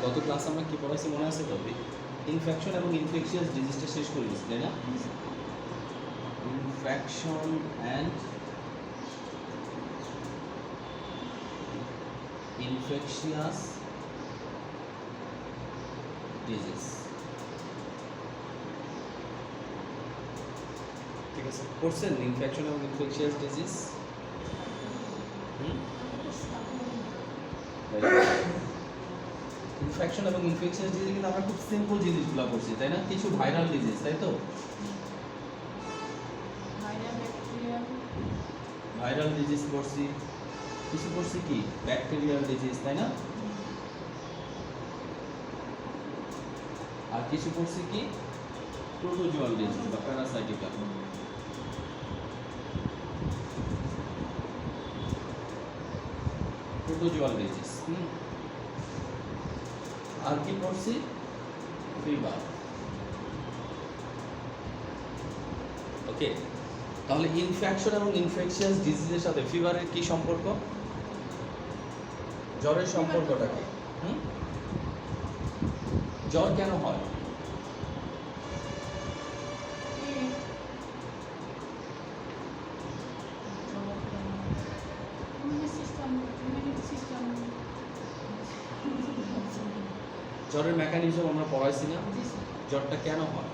গত ক্লাস আমরা কি পড়াইছি মনে আছে তো? ইনফেকশন এবং ইনফেকশিয়াস ডিজিজটা শেষ করে দিচ্ছি, তাই না? ইনফেকশন অ্যান্ড ইনফেকশিয়াস ডিজিজ, ঠিক আছে? পড়ছেন ইনফেকশন এবং ইনফেকশিয়াস ডিজিজ? ইনফেকশন এবং ইনফেকশিয়াস ডিজিজ কিন্তু আমরা খুব সিম্পল জিনিসগুলো পড়ছি, তাই না? কিছু ভাইরাল ডিজিজ, তাই তো? ভাইরাল ডিজিজ পড়ছি, কিছু পড়ছি কি ব্যাকটেরিয়াল ডিজিজ, তাই না? আর কিছু পড়ছি কি প্রোটোজোয়াল ডিজিজ বা প্যারাসাইটিক্যাল। Protozoal disease. আর কি পড়ছি? ফিভার। ওকে, তাহলে ইনফেকশন এবং ইনফেকশিয়াস ডিজিজের সাথে ফিভারের কি সম্পর্ক? জ্বরের সম্পর্কটা কি? জ্বর কেন হয়? জ্বরের মেকানিজম আমরা পড়াইছি না? জ্বরটা কেন হয়?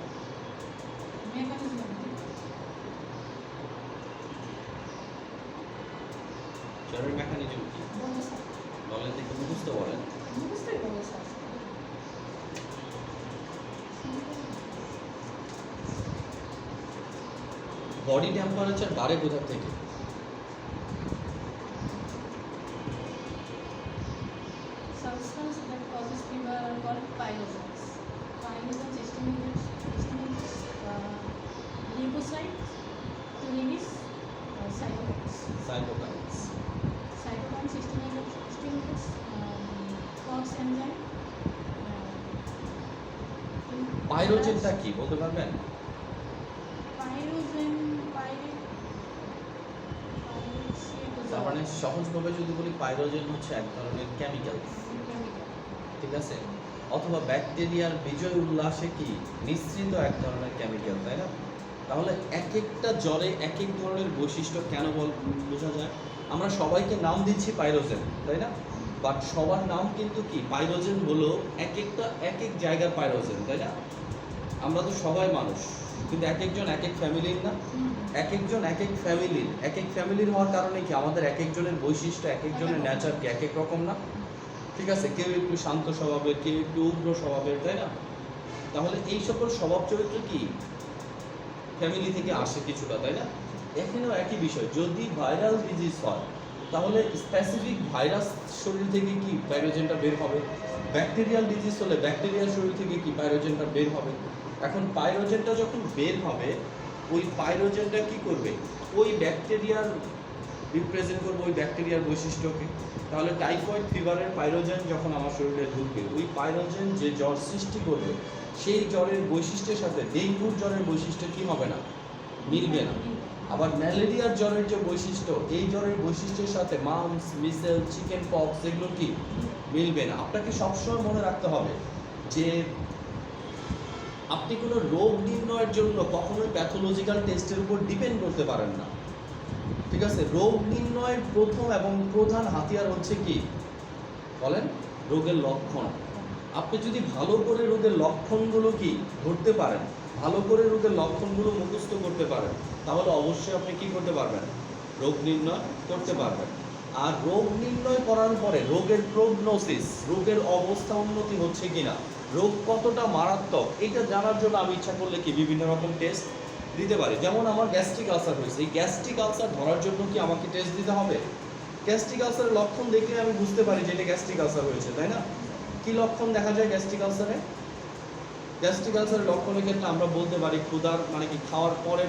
জ্বরের মেকানিজম কি বলেন দেখে, মুখস্থ বলেন। বডি টেম্পারেচার বাড়ে কোথা থেকে? Substance that causes fever are called pyrogens. Pyrogens stimulates leukocytes to release cytokines. Cytokines. Cytokines stimulates COX enzyme. পাইরোজেনটা কি বলতে পারবেন? Pyrogen, তার মানে সহজভাবে যদি বলি পাইরোজেন হচ্ছে এক ধরনের কেমিক্যাল, ঠিক আছে? অথবা ব্যাকটেরিয়ার বিজয় উল্লাসে কি নিঃসৃত এক ধরনের কেমিক্যাল, তাই না? তাহলে এক একটা জ্বরে এক এক ধরনের বৈশিষ্ট্য কেন বোঝা যায়? আমরা সবাইকে নাম দিচ্ছি পাইরোজেন, তাই না? বাট সবার নাম কিন্তু কি পাইরোজেন হলো এক একটা এক এক জায়গার পাইরোজেন, তাই না? আমরা তো সবাই মানুষ, কিন্তু এক একজন এক এক ফ্যামিলির না? এক একজন এক এক ফ্যামিলির হওয়ার কারণে কি আমাদের এক একজনের বৈশিষ্ট্য এক একজনের নেচার কি এক এক রকম না? ঠিক আছে, কেউ একটু শান্ত স্বভাবের, কেউ একটু উগ্র স্বভাবের, তাই না? তাহলে এই সকল স্বভাব চরিত্র কি ফ্যামিলি থেকে আসে কিছুটা, তাই না? এখানেও একই বিষয়, যদি ভাইরাল ডিজিজ হয় তাহলে স্পেসিফিক ভাইরাস শরীর থেকে কি পাইরোজেনটা বের হবে। ব্যাকটেরিয়াল ডিজিজ হলে ব্যাকটেরিয়াল শরীর থেকে কি পাইরোজেনটা বের হবে। এখন পাইরোজেনটা যখন বের হবে, ওই পাইরোজেনটা কি করবে? ওই ব্যাকটেরিয়ার রিপ্রেজেন্ট করবে, ওই ব্যাকটেরিয়ার বৈশিষ্ট্যকে। তাহলে টাইফয়েড ফিভারের পাইরোজেন যখন আমার শরীরে ঢুকবে, ওই পাইরোজেন যে জ্বর সৃষ্টি করবে, সেই জ্বরের বৈশিষ্ট্যের সাথে ডেঙ্গুর জ্বরের বৈশিষ্ট্য কি হবে না? মিলবে না। আবার ম্যালেরিয়ার জ্বরের যে বৈশিষ্ট্য, এই জ্বরের বৈশিষ্ট্যের সাথে মাম্পস, মিসেল, চিকেন পক্স এগুলো কি মিলবে না। আপনাকে সবসময় মনে রাখতে হবে যে আপনি কোনো রোগ নির্ণয়ের জন্য কখনোই প্যাথোলজিক্যাল টেস্টের উপর ডিপেন্ড করতে পারেন না, ঠিক আছে? রোগ নির্ণয়ের প্রথম এবং প্রধান হাতিয়ার হচ্ছে কি বলেন? রোগের লক্ষণ। আপনি যদি ভালো করে রোগের লক্ষণগুলো কি ধরতে পারেন, ভালো করে রোগের লক্ষণগুলো মুখস্থ করতে পারেন, তাহলে অবশ্যই আপনি কি করতে পারবেন? রোগ নির্ণয় করতে পারবেন। আর রোগ নির্ণয় করার পরে রোগের প্রগনোসিস, রোগের অবস্থা উন্নতি হচ্ছে কিনা, রোগ কতটা মারাত্মক, এটা জানার জন্য আমি ইচ্ছা করলে কি বিভিন্ন রকম টেস্ট দিতে পারি। যেমন আমার গ্যাস্ট্রিক আলসার হয়েছে, এই গ্যাস্ট্রিক আলসার ধরার জন্য কি আমাকে টেস্ট দিতে হবে? গ্যাস্ট্রিক আলসারের লক্ষণ দেখলে আমি বুঝতে পারি যে এটা গ্যাস্ট্রিক আলসার হয়েছে, তাই না? কি লক্ষণ দেখা যায় গ্যাস্ট্রিক আলসারে? গ্যাস্ট্রিক আলসারের লক্ষণের ক্ষেত্রে আমরা বলতে পারি ক্ষুধার মানে কি খাওয়ার পরে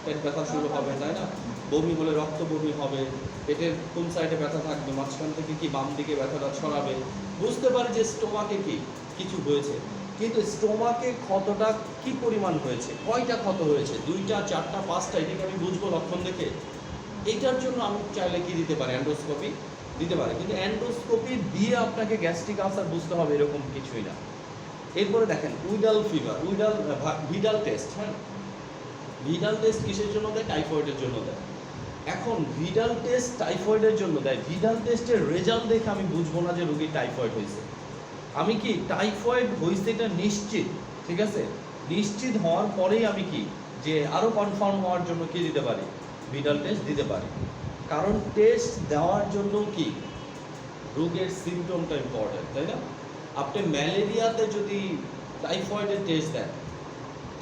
পেট ব্যথা শুরু হবে, তাই না? বমি হলে রক্ত বমি হবে, পেটের কোন সাইডে ব্যথা থাকবে, মাঝখান থেকে কি বাম দিকে ব্যথাটা ছড়াবে, বুঝতে পারি যে স্টোমাকে কি কিছু হয়েছে। কিন্তু স্টোমাকে ক্ষতটা কি পরিমাণ হয়েছে, কয়টা ক্ষত হয়েছে, 2টা 4টা 5টা, এটাকে আমি বুঝবো লক্ষণ দেখে। এইটার জন্য আমি চাইলে কি দিতে পারি? অ্যান্ডোস্কোপি দিতে পারে, কিন্তু এন্ডোস্কোপি দিয়ে আপনাকে গ্যাস্ট্রিক আলসার বুঝতে হবে এরকম কিছুই না। এরপরে দেখেন উইডাল ফিভার, ভিডাল টেস্ট। হ্যাঁ, ভিডাল টেস্ট কিসের জন্য দেয়? টাইফয়েডের জন্য দেয়। এখন ভিডাল টেস্ট টাইফয়েডের জন্য দেয়। ভিডাল টেস্টের রেজাল্ট দেখে আমি বুঝবো না যে রোগীর টাইফয়েড হয়েছে। আমি কি টাইফয়েড হয়েছে এটা নিশ্চিত, ঠিক আছে, নিশ্চিত হওয়ার পরেই আমি কি যে আরও কনফার্ম হওয়ার জন্য কি দিতে পারি? ভিডাল টেস্ট দিতে পারি। কারণ টেস্ট দেওয়ার জন্য কি রোগের সিমটমটা ইম্পর্টেন্ট, তাই না? আপনি ম্যালেরিয়াতে যদি টাইফয়েডের টেস্ট দেন,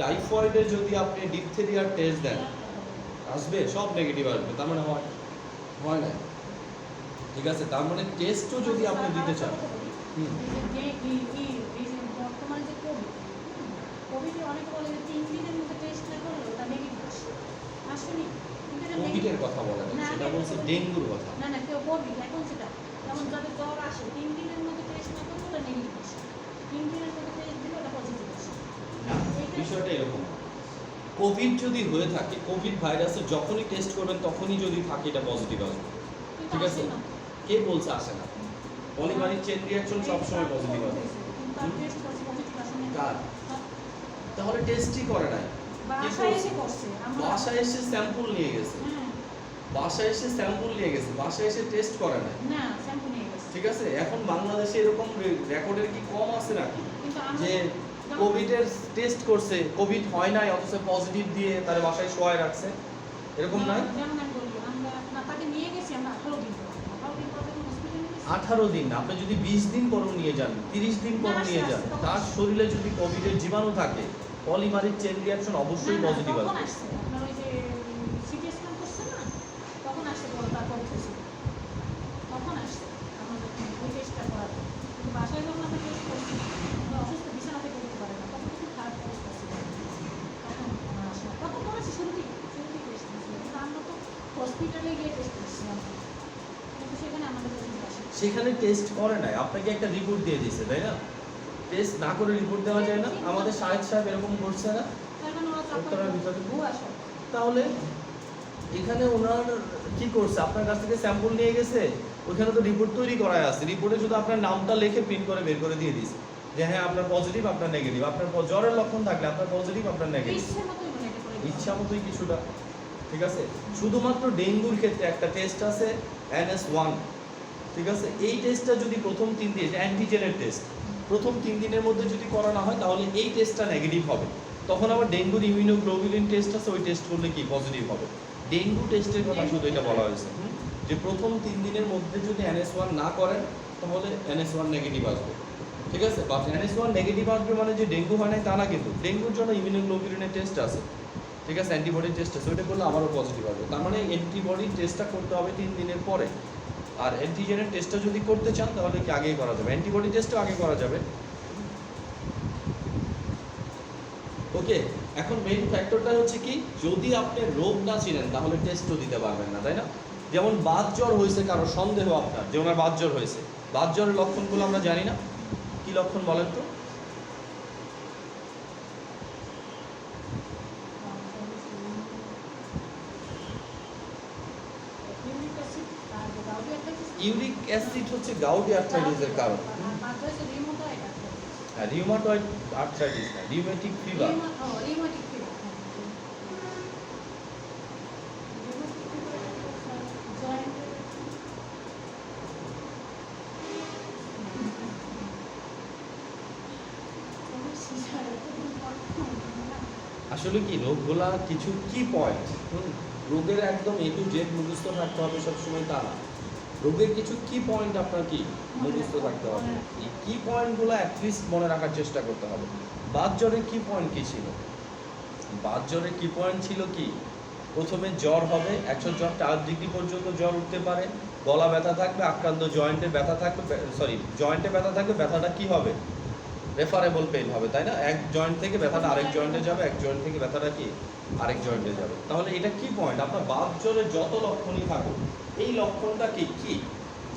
টাইফয়েডে যদি আপনি ডিপথেরিয়ার টেস্ট দেন, আসবে সব নেগেটিভ আসবে, তার মানে হয় না, ঠিক আছে? তার মানে টেস্টও যদি আপনি দিতে চান, বর্তমানে যে কোভিড অনেকে বলে যে 3 দিনের মধ্যে টেস্ট না করলে ওটা নেগেটিভ আসে, আসেনি। কিন্তু এটা কোভিডের কথা বলা যায়, সেটা বলছে ডেঙ্গুর কথা। না কেউ কোভিড এখন সেটা যেমন যাদের জ্বর আসে 3 দিনের মধ্যে টেস্ট না করলে ওটা নেগেটিভ আসে, 3 দিনের মধ্যে টেস্ট দিলে ওটা পজিটিভ আসে। না, বিষয়টা এরকম। কোভিড যদি হয়ে থাকে, কোভিড ভাইরাসের যখনই টেস্ট করবেন তখনই যদি থাকে এটা পজিটিভ আসবে, ঠিক আছে? কে বলছে আসে না? পলিমারিক চেইন রিঅ্যাকশন সবসময় পজিটিভ আসবে। কার? তাহলে টেস্টই করে নাই, বাসায় এসে স্যাম্পল নিয়ে গেছে, বাসায় এসে স্যাম্পল নিয়ে গেছে, বাসায় এসে টেস্ট করে নাই, ঠিক আছে? এখন বাংলাদেশে এরকম রেকর্ডের কি কম আছে নাকি যে কোভিডের টেস্ট করছে, কোভিড হয় নাই অথচ পজিটিভ দিয়ে তার বাসায় শোয়ায় রাখছে, এরকম নাই? 18 দিন না, আপনি যদি 20 দিন পরও নিয়ে যান, 30 দিন পরও নিয়ে যান, তার শরীরে যদি কোভিডের জীবাণু থাকে, পলিমারিক চেইন রিঅ্যাকশন অবশ্যই পজিটিভ আসবে। হসপিটালে গিয়ে টেস্ট করছিলাম, কিন্তু সেখানে আমাদের সেখানে টেস্ট করে নাই, আপনাকে একটা রিপোর্ট দিয়ে দিয়েছে, তাই না? টেস্ট না করে রিপোর্ট দেওয়া যায় না? আমাদের শাহেদ সাহেব এরকম করছে না উত্তরার ভিতরে? তাহলে এখানে ওনার কি করছে? আপনার কাছ থেকে স্যাম্পল নিয়ে গেছে, ওইখানে তো রিপোর্ট তৈরি করাই আছে, রিপোর্টে শুধু আপনার নামটা লিখে প্রিন্ট করে বের করে দিয়ে দিয়েছে যে হ্যাঁ আপনার পজিটিভ, আপনার নেগেটিভ, আপনার জ্বরের লক্ষণ থাকলে আপনার পজিটিভ, আপনার নেগেটিভ, ইচ্ছা মতোই কিছুটা, ঠিক আছে? শুধুমাত্র ডেঙ্গুর ক্ষেত্রে একটা টেস্ট আছে NS1, ঠিক আছে? এই টেস্টটা যদি প্রথম 3 দিন, অ্যান্টিজেনের টেস্ট, প্রথম 3 দিনের মধ্যে যদি করানো হয় তাহলে এই টেস্টটা নেগেটিভ হবে। তখন আবার ডেঙ্গুর ইমিউনোগ্লোবুলিন টেস্ট আছে, ওই টেস্ট করলে কি পজিটিভ হবে। ডেঙ্গু টেস্টের কথা শুধু এটা বলা হয়েছে যে প্রথম 3 দিনের মধ্যে যদি NS1 না করেন তাহলে NS1 নেগেটিভ আসবে, ঠিক আছে? বাট NS1 নেগেটিভ আসবে মানে যে ডেঙ্গু হয় না তা না, কিন্তু ডেঙ্গুর জন্য ইমিউনোগ্লোবুলিনের টেস্ট আছে, ঠিক আছে, অ্যান্টিবডির টেস্ট আছে, ওইটা করলে আবারও পজিটিভ আসবে। তার মানে অ্যান্টিবডির টেস্টটা করতে হবে 3 দিনের পরে। আর অ্যান্টিজেনের টেস্টটা যদি করতে চান তাহলে কি আগেই করা যাবে, অ্যান্টিবডি টেস্টও আগে করা যাবে। ওকে, এখন মেইন ফ্যাক্টরটা হচ্ছে কি, যদি আপনি রোগ না চিনেন তাহলে টেস্টও দিতে পারবেন না, তাই না? যেমন বাত জ্বর হয়েছে কারো, সন্দেহ আপনার যে ওনার বাত জ্বর হয়েছে, বাত জ্বরের লক্ষণগুলো আমরা জানি না, কি লক্ষণ বলেন তো? ইউরিক অ্যাসিড হচ্ছে গাউটি আর্থ্রাইটিসের কারণ। হ্যাঁ, রিউমাটয়েড আর্থ্রাইটিস না, রিউমেটিক ফিভার। আসলে কি রোগগুলা কিছু কি পয়েন্ট, রোগের একদম A to Z মুখস্থ থাকতে হবে সবসময় তা না, রোগের কিছু কি পয়েন্ট আপনার কি মুখস্থ থাকতে হবে। এই কি পয়েন্টগুলো অ্যাটলিস্ট মনে রাখার চেষ্টা করতে হবে। বাত জ্বরের কি পয়েন্ট কি ছিল? বাত জ্বরের কি পয়েন্ট ছিল কি, প্রথমে জ্বর হবে, 104 ডিগ্রি পর্যন্ত জ্বর উঠতে পারে, গলা ব্যথা থাকবে, আক্রান্ত জয়েন্টে ব্যথা থাকবে, জয়েন্টে ব্যথা থাকবে, ব্যথাটা কি হবে? রেফারেবল পেইন হবে, তাই না? এক জয়েন্ট থেকে ব্যথাটা আরেক জয়েন্টে যাবে, এক জয়েন্ট থেকে ব্যথাটা কি আরেক জয়েন্টে যাবে। তাহলে এটা কি পয়েন্ট? আপনার বাত জ্বরের যত লক্ষণই থাকুক, এই লক্ষণটা কি কি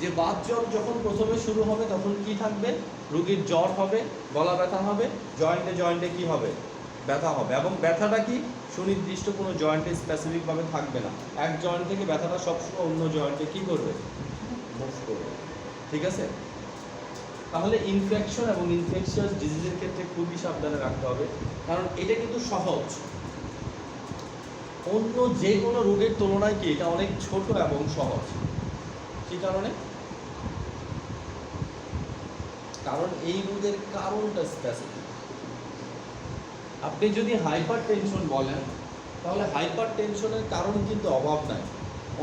যে বাত জ্বর যখন প্রথমে শুরু হবে তখন কি থাকবে? রোগীর জ্বর হবে, গলা ব্যথা হবে, জয়েন্টে জয়েন্টে কি হবে? ব্যথা হবে, এবং ব্যথাটা কি সুনির্দিষ্ট কোনো জয়েন্টে স্পেসিফিকভাবে থাকবে না, এক জয়েন্ট থেকে ব্যথাটা সবসময় অন্য জয়েন্টে কি করবে? মুভ করবে। ঠিক আছে, তাহলে ইনফেকশন এবং ইনফেকশিয়াস ডিজিজের ক্ষেত্রে খুবই সাবধানে রাখতে হবে, কারণ এটা কিন্তু সহজ। অন্য যে কোনো রোগের তুলনায় কি এটা অনেক ছোট এবং সহজ। কি কারণে? কারণ এই রোগের কারণটা স্পেসিফিক। আপনি যদি হাইপার টেনশন বলেন, তাহলে হাইপার টেনশনের কারণ কিন্তু অভাব নাই,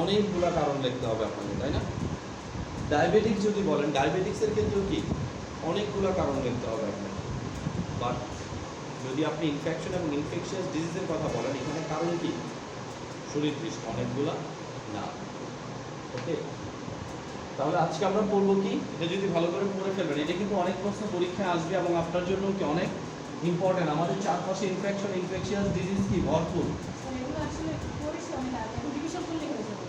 অনেকগুলা কারণ লিখতে হবে আপনাকে, তাই না? ডায়াবেটিক্স যদি বলেন, ডায়াবেটিক্সের ক্ষেত্রেও কি অনেকগুলো কারণ লিখতে হবে আপনাকে। বাট যদি আপনি ইনফেকশন এবং ইনফেকশিয়াস ডিজিজের কথা বলেন, এখানে কারণ কি সুনির্দিষ্ট অনেকগুলা না। ওকে, তাহলে আজকে আমরা পড়বো কি, এটা যদি ভালো করে পড়ে ফেলবেন, এটা কিন্তু অনেক প্রশ্ন পরীক্ষায় আসবে এবং আপনার জন্য কি অনেক ইম্পর্টেন্ট। আমাদের চারপাশে ইনফেকশন ইনফেকশিয়াস ডিজিজ কি ভরপুর। এগুলো আসলে পড়েছি অনেক আগে, রিভিশন করলে হয়ে যাবে।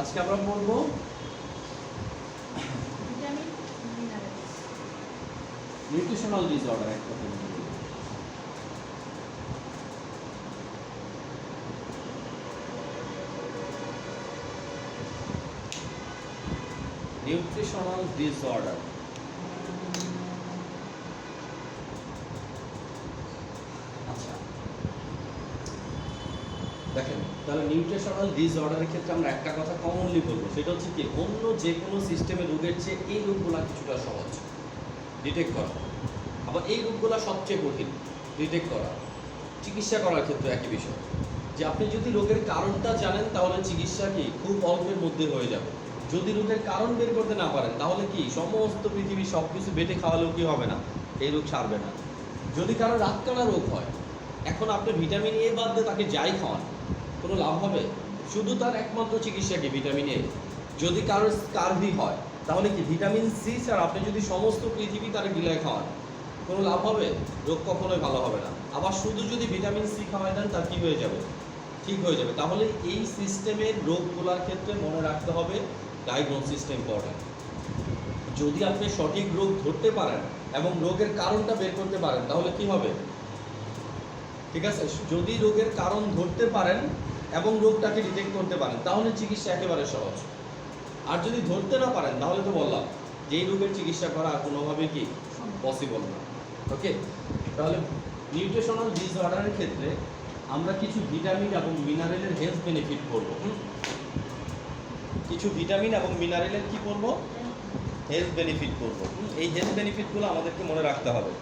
আজকে আমরা পড়বো ভিটামিন মিনারেলস। Nutritional disorder. এক কথা বলি, নিউট্রিশনাল ডিসঅর্ডার। আচ্ছা দেখেন, তাহলে নিউট্রিশনাল ডিসঅর্ডারের ক্ষেত্রে আমরা একটা কথা কমনলি বলবো, সেটা হচ্ছে কি অন্য যে কোনো সিস্টেমের রোগের চেয়ে এই রোগগুলা কিছুটা সহজ ডিটেক্ট করা। আবার এই রোগগুলা সবচেয়ে কঠিন ডিটেক্ট করা। চিকিৎসা করার ক্ষেত্রে একই বিষয়, যে আপনি যদি রোগের কারণটা জানেন তাহলে চিকিৎসা কি খুব অল্পের মধ্যে হয়ে যাবে। যদি রোগের কারণ বের করতে না পারেন তাহলে কি সমস্ত পৃথিবী সব কিছু বেটে খাওয়ালেও কি হবে না, এই রোগ সারবে না। যদি কারো রাতকানা রোগ হয়, এখন আপনি ভিটামিন এ বাদ দিয়ে তাকে যাই খাওয়ান, কোনো লাভ হবে? শুধু তার একমাত্র চিকিৎসা কি ভিটামিন এ। যদি কারো স্কারভি হয়, তাহলে কি ভিটামিন সি ছাড়া আপনি যদি সমস্ত পৃথিবী তারা গিলায় খাওয়ান, কোনো লাভ হবে? রোগ কখনোই ভালো হবে না। আবার শুধু যদি ভিটামিন সি খাওয়াই দেন, তার কী হয়ে যাবে? ঠিক হয়ে যাবে। তাহলে এই সিস্টেমের রোগগুলোর ক্ষেত্রে মনে রাখতে হবে ডায়াগনোসিসটা ইম্পর্টেন্ট। যদি আপনি সঠিক রোগ ধরতে পারেন এবং রোগের কারণটা বের করতে পারেন, তাহলে কি হবে? ঠিক আছে, যদি রোগের কারণ ধরতে পারেন এবং রোগটাকে ডিটেক্ট করতে পারেন, তাহলে চিকিৎসা একেবারে সহজ। আর যদি ধরতে না পারেন, তাহলে তো বললাম যে এই রোগের চিকিৎসা করা কোনোভাবে কি পসিবল না। ওকে, তাহলে নিউট্রিশনাল ডিসঅর্ডারের ক্ষেত্রে আমরা কিছু ভিটামিন এবং মিনারেলের হেলথ বেনিফিট করব। কিছু ভিটামিন এবং মিনারেলের কি করব? হেলথ বেনিফিট করব। এই হেলথ বেনিফিটগুলো আমাদেরকে মনে রাখতে হবে।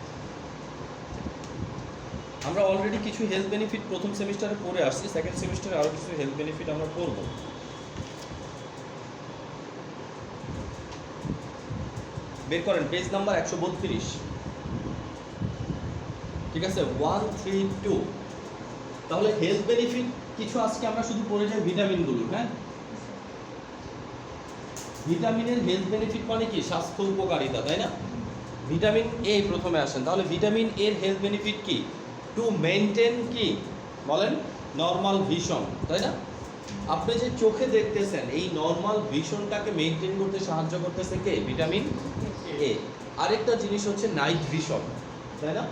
আমরা অলরেডি কিছু হেলথ বেনিফিট প্রথম সেমিস্টারে পড়ে আসছি, সেকেন্ড সেমিস্টারে আরও কিছু হেলথ বেনিফিট আমরা পড়ব। বের করেন পেজ নাম্বার 132। ঠিক আছে, 132। তাহলে হেলথ বেনিফিট কিছু আজকে আমরা শুধু পড়ে যাই ভিটামিনগুলো। হ্যাঁ, ভিটামিনের হেলথ বেনিফিট মানে কি? স্বাস্থ্য উপকারিতা, তাই না? ভিটামিন এ প্রথমে আসেন, তাহলে ভিটামিন এর হেলথ বেনিফিট কি? টু মেনটেন কি বলেন? নর্মাল ভিশন, তাই না? আপনি যে চোখে দেখতেছেন, এই নর্মাল ভিশনটাকে মেনটেন করতে সাহায্য করতেছে কে? Vitamin A. আরেকটা জিনিস হচ্ছে নাইট ভিশন, তাই না?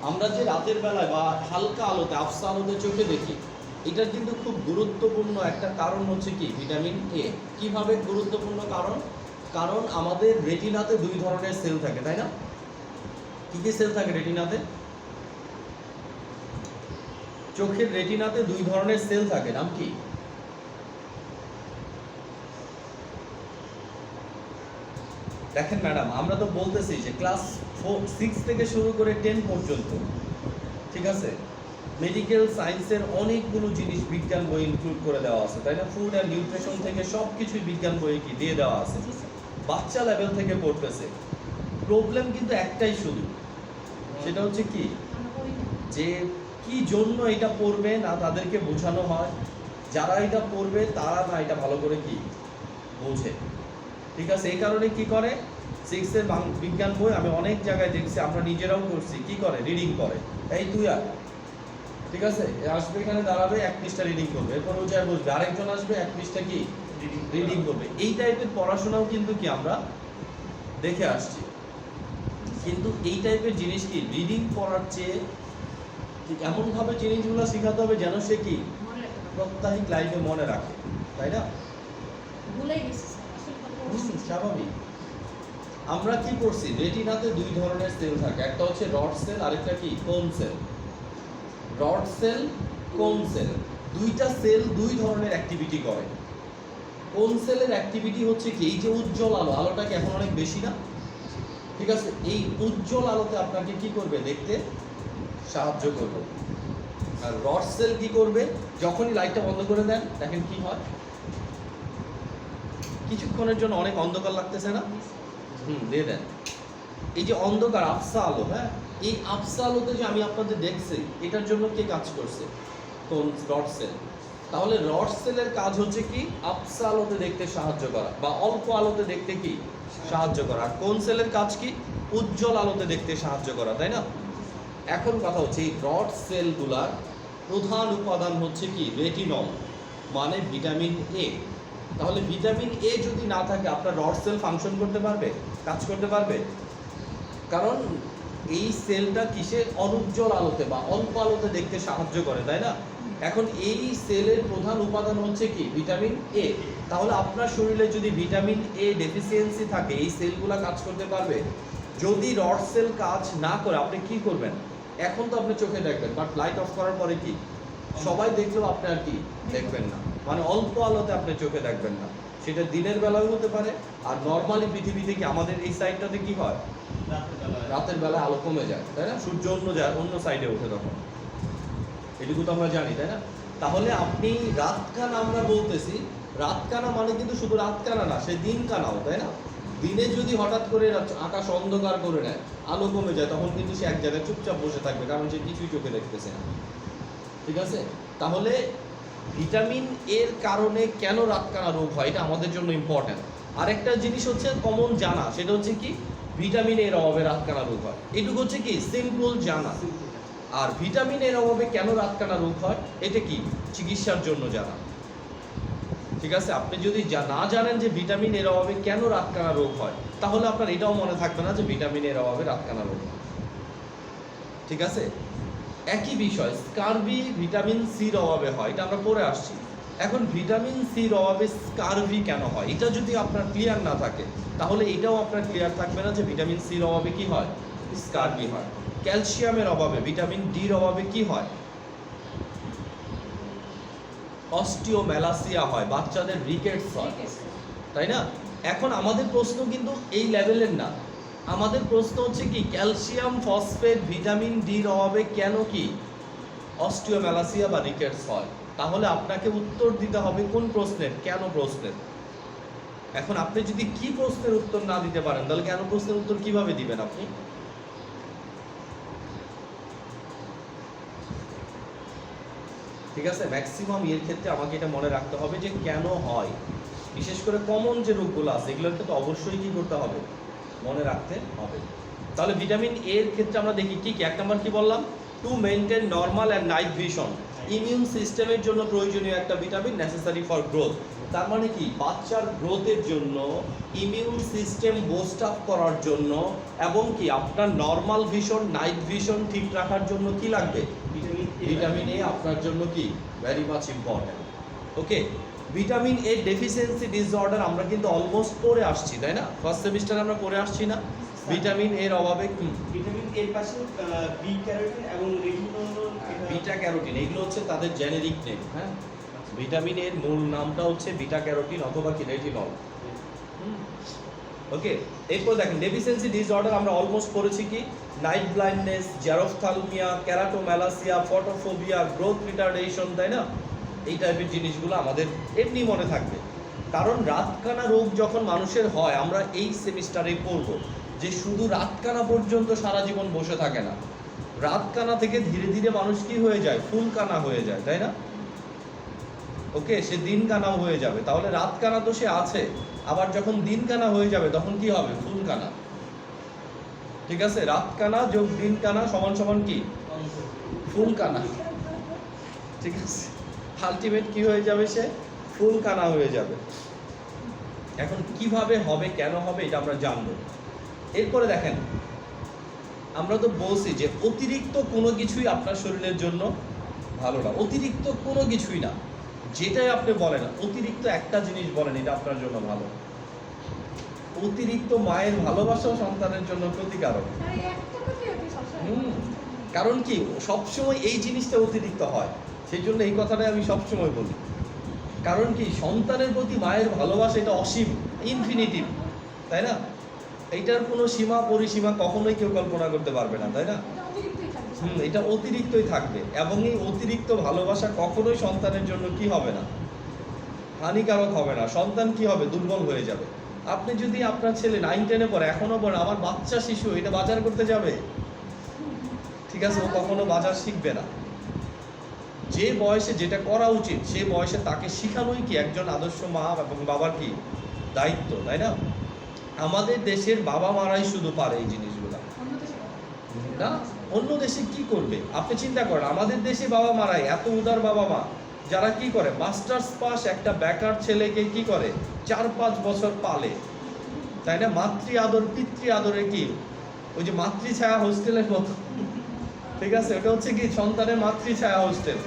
আমরা যে রাতের বেলায় বা হালকা আলোতে আফসা আলোতে চোখে দেখি, এটার কিন্তু খুব গুরুত্বপূর্ণ একটা কারণ হচ্ছে কি? Vitamin A. কিভাবে গুরুত্বপূর্ণ কারণ? কারণ আমাদের রেটিনাতে দুই ধরনের সেল থাকে, তাই না? কি কি সেল থাকে রেটিনাতে? চোখের রেটিনাতে দুই ধরনের সেল থাকে, নাম কি? দেখেন ম্যাডাম, আমরা তো বলতেছি যে ক্লাস 6 থেকে শুরু করে 10 পর্যন্ত, ঠিক আছে, মেডিকেল সায়েন্সের অনেকগুলো জিনিস বিজ্ঞান বই ইনক্লুড করে দেওয়া আছে, তাই না? ফুড অ্যান্ড নিউট্রিশন থেকে সব কিছুই বিজ্ঞান বইয়ে কি দিয়ে দেওয়া আছে। বাচ্চা লেভেল থেকে পড়তেছে। প্রবলেম কিন্তু একটাই শুধু, সেটা হচ্ছে কি? যে কি জন্য এটা পড়বে না তাদেরকে বোঝানো হয়। যারা এটা পড়বে তারা না এটা ভালো করে কি বোঝে। ঠিক আছে, এই কারণে কি করে 6-এর বিজ্ঞান বই আমি অনেক জায়গায় দেখছি, আমরা নিজেরাও করছি, কি করে? রিডিং করে। এই তুই আর, ঠিক আছে, আসবে এখানে দাঁড়াবে, 1 পৃষ্ঠা রিডিং করবে, এরপর ও যায় বসবে, আরেকজন আসবে 1 পৃষ্ঠা কি রিডিং করবে। এই টাইপের পড়াশোনাও কিন্তু কি আমরা দেখে আসছি। কিন্তু এই টাইপের জিনিস কি রিডিং পড়ার চেয়ে এমনভাবে জিনিসগুলো শেখাতে হবে যেন সে কি প্রত্যাহিক লাইফে মনে রাখে, তাই না? ভুলে গেছি স্যার, আসলে তো পড়ছি। স্বাভাবিক। আমরা কি করছি, রেটিনাতে দুই ধরনের সেল থাকে, একটা হচ্ছে রড সেল, আরেকটা কি কোন সেল। রড সেল, কোন সেল, দুইটা সেল দুই ধরনের অ্যাক্টিভিটি করে। কোন সেলের অ্যাক্টিভিটি হচ্ছে কি, এই যে উজ্জ্বল আলো, আলোটা কি এখন অনেক বেশি না? ঠিক আছে, এই উজ্জ্বল আলোতে আপনাকে কি করবে, দেখতে সাহায্য করবে। আর রড সেল কি করবে, যখনই লাইটটা বন্ধ করে দেন, দেখেন কি হয়, কিছুক্ষণের জন্য অনেক অন্ধকার লাগতেছে না? দিয়ে দেন। এই যে অন্ধকার আবসা আলো, হ্যাঁ, এই আবসা আলোতে যে আমি আপনাদের দেখছি, এটার জন্য কে কাজ করছে, কোন রড সেল। তাহলে রড সেলের কাজ হচ্ছে কি, আবসা আলোতে দেখতে সাহায্য করা বা অল্প আলোতে দেখতে কি সাহায্য করা। আর কোন সেলের কাজ কি, উজ্জ্বল আলোতে দেখতে সাহায্য করা, তাই না? এখন কথা হচ্ছে এই রড সেলগুলার প্রধান উপাদান হচ্ছে কি, রেটিনল, মানে ভিটামিন এ। তাহলে ভিটামিন এ যদি না থাকে, আপনার রড সেল ফাংশন করতে পারবে, কাজ করতে পারবে? কারণ এই সেলটা কিসে, অনুজ্জ্বল আলোতে বা অল্প আলোতে দেখতে সাহায্য করে, তাই না? এখন এই সেলের প্রধান উপাদান হচ্ছে কি, ভিটামিন এ। তাহলে আপনার শরীরে যদি ভিটামিন এ ডেফিসিয়েন্সি থাকে, এই সেলগুলো কাজ করতে পারবে? যদি রড সেল কাজ না করে, আপনি কি করবেন? এখন তো আপনি চোখে দেখবেন, বাট লাইট অফ করার পরে কি, সবাই দেখলেও আপনি আর কি দেখবেন না, মানে অল্প আলোতে আপনি চোখে দেখবেন না। সেটা দিনের বেলাও হতে পারে, আর নর্মালি পৃথিবীতে কি আমাদের এই সাইডটাতে কি হয়, রাতের বেলায় আলো কমে যায়, তাই না? সূর্য অন্য সাইডে ওঠে তখন, এটুকু তো আমরা জানি, তাই না? তাহলে আপনি রাতকানা, আমরা বলতেছি রাতকানা মানে কিন্তু শুধু রাতকানা না, সে দিন কানাও, তাই না? দিনে যদি হঠাৎ করে আকাশ অন্ধকার করে নেয়, আলো কমে যায়, তখন কিন্তু সে এক জায়গায় চুপচাপ বসে থাকবে, কারণ সে কিছুই চোখে দেখতেছে না। ঠিক আছে, তাহলে ভিটামিন এর কারণে কেন রাতকানা রোগ হয়, এটা আমাদের জন্য ইম্পর্টেন্ট। আরেকটা জিনিস হচ্ছে কমন জানা, সেটা হচ্ছে কি, ভিটামিন এর অভাবে রাতকানা রোগ হয়, এটুকু হচ্ছে কি সিম্পল জানা। আর ভিটামিন এর অভাবে কেন রাতকানা রোগ হয়, এটা কি চিকিৎসার জন্য জানা। ঠিক আছে, আপনি যদি না জানেন যে ভিটামিন এর অভাবে কেন রাতকানা রোগ হয়, তাহলে আপনার এটাও মনে থাকবে না যে ভিটামিন এর অভাবে রাতকানা রোগ হয়। ঠিক আছে, একই বিষয়, স্কারভি ভিটামিন সির অভাবে হয়, এটা আমরা পড়ে আসছি। এখন ভিটামিন সির অভাবে স্কারভি কেন হয়, এটা যদি আপনার ক্লিয়ার না থাকে, তাহলে এটাও আপনার ক্লিয়ার থাকবে না যে ভিটামিন সির অভাবে কি হয়, স্কারভি হয়। ক্যালসিয়ামের অভাবে, ভিটামিন ডির অভাবে কি হয়, অস্টিওমেলাসিয়া হয়, বাচ্চাদের রিকেটস হয়, তাই না? এখন আমাদের প্রশ্ন কিন্তু এই লেভেলের না, আমাদের প্রশ্ন হচ্ছে কি, ক্যালসিয়াম ফসফেট ভিটামিন ডির অভাবে কেন কি অস্টিওমেলাসিয়া বা রিকেটস হয়। তাহলে আপনাকে উত্তর দিতে হবে কোন প্রশ্নের, কেন প্রশ্নের। এখন আপনি যদি কি প্রশ্নের উত্তর না দিতে পারেন, তাহলে কেন প্রশ্নের উত্তর কিভাবে দিবেন আপনি? ঠিক আছে, ম্যাক্সিমাম এর ক্ষেত্রে আমাকে এটা মনে রাখতে হবে যে কেন হয়, বিশেষ করে কমন যে রোগগুলো আছে, এগুলোর ক্ষেত্রে অবশ্যই কি করতে হবে, মনে রাখতে হবে। তাহলে ভিটামিন এর ক্ষেত্রে আমরা দেখি কি কি, এক নম্বর কি বললাম, to maintain normal and night vision, immune সিস্টেমের জন্য প্রয়োজনীয় একটা ভিটামিন, নেসেসারি ফর গ্রোথ। তার মানে কি, বাচ্চার গ্রোথের জন্য, ইমিউন সিস্টেম বুস্ট আপ করার জন্য, এবং কি আপনার নর্মাল ভিশন নাইট ভিশন ঠিক রাখার জন্য কি লাগবে, ভিটামিন এ আপনার জন্য কি very much important. Okay, vitamin A deficiency disorder আমরা কিন্তু অলমোস্ট পড়ে আসছি, তাই না? ফার্স্ট সেমিস্টারে আমরা পড়ে আসছি না, ভিটামিন এর অভাবে কি, ভিটামিন এর পাশে বি ক্যারোটিন এবং রেটিনল, বিটা ক্যারোটিন, এগুলো হচ্ছে তাদের জেনেরিক নেম। হ্যাঁ, ভিটামিন এর মূল নামটা হচ্ছে বিটা ক্যারোটিন অথবা কি রেটিনল। ওকে, এরপর দেখেন ডেফিসিয়েন্সি ডিসঅর্ডার আমরা অলমোস্ট পড়েছি কি, night blindness, xerophthalmia, keratomalacia, photophobia, growth retardation, তাই না? এই টাইপের জিনিসগুলো আমাদের এমনি মনে থাকবে, কারণ রাতকানা রোগ যখন মানুষের হয়, আমরা এই সেমিস্টারে পড়ব যে শুধু রাতকানা পর্যন্ত সারা জীবন বসে থাকে না, রাতকানা থেকে ধীরে ধীরে মানুষ কি হয়ে যায়, ফুল কানা হয়ে যায়, তাই না? ওকে, সে দিন কানাও হয়ে যাবে। তাহলে রাত কানা তো সে আছে, আবার যখন দিন কানা হয়ে যাবে তখন কি হবে, ফুল কানা। ঠিক আছে, রাত কানা যোগ দিন কানা সমান সমান কি, ফুল কানা। ঠিক আছে, আলটিমেট কি হয়ে যাবে, সে ফুল কানা হয়ে যাবে। এখন কিভাবে হবে, কেন হবে, এটা আমরা জানবো। এরপরে দেখেন, আমরা তো বলছি যে অতিরিক্ত কোনো কিছুই আপনার শরীরের জন্য ভালো না, অতিরিক্ত কোনো কিছুই না। যেটাই আপনি বলেন, অতিরিক্ত একটা জিনিস বলেন এটা আপনার জন্য ভালো। অতিরিক্ত মায়ের ভালোবাসাও সন্তানের জন্য ক্ষতিকারক। আর এই একটা কথাই আপনি সবসময় হুম। কারণ কি সবসময় এই জিনিসটা অতিরিক্ত হয়, সেই জন্য এই কথাটাই আমি সবসময় বলি। কারণ কি সন্তানের প্রতি মায়ের ভালোবাসা এটা অসীম, ইনফিনিটিভ, তাই না? এইটার কোনো সীমা পরিসীমা কখনোই কেউ কল্পনা করতে পারবে না, তাই না? এটা অতিরিক্তই থাকবে। এটা অতিরিক্তই থাকবে, এবং এই অতিরিক্ত ভালোবাসা কখনোই সন্তানের জন্য কি হবে না, হানিকারক হবে না। সন্তান কি হবে, দুর্বল হয়ে যাবে। আপনি যদি আপনার ছেলে 9-10-এ পড়ে, এখনো পড়ে, আমার বাচ্চা শিশু এটা বাজার করতে যাবে, ঠিক আছে, ও কখনো বাজার শিখবে না। যে বয়সে যেটা করা উচিত সে বয়সে তাকে শিখানোই কি একজন আদর্শ মা এবং বাবার কি দায়িত্ব, তাই না? আমাদের দেশের বাবা মারাই শুধু পারে এই জিনিসগুলো, অন্য দেশে করে। না অন্য দেশে কি করবে? আপনি চিন্তা করেন, আমাদের দেশে বাবা মারাই এত উদার বাবা মা, যারা কি করে মাস্টার্স পাস একটা বেকার ছেলেকে কি করে 4-5 বছর পালে, তাই না? মাতৃ আদর পিতৃ আদরে কি ওই যে মাতৃছায়া হোস্টেলের মতো, ঠিক আছে, ওটা হচ্ছে কি সন্তানের মাতৃছায়া হোস্টেল।